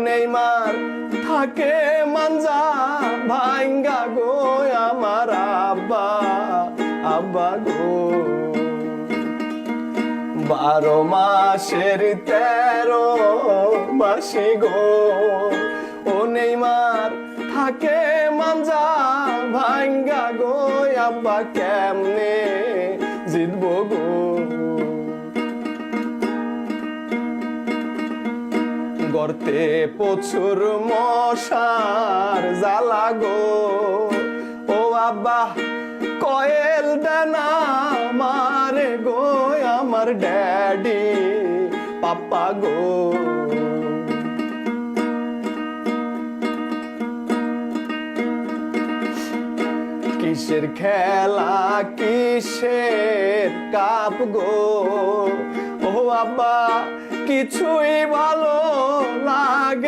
Neymar থাকে মানজা ভাঙ্গা গো আমার আব্বা আব্বা গো 12 মাসের 13 মাসি গো ও নেইমার থাকে মানজা ভাঙ্গা গো আব্বা কেমনে জিতবো গো গর্তে প্রচুর মশার জ্বালা গো ও আব্বা কয়েল ডানা মারে গো আমার ড্যাডি পাপ্পা গো কিসের খেলা কিসের কাপ গো ও আব্বা কিছুই ভালো লাগে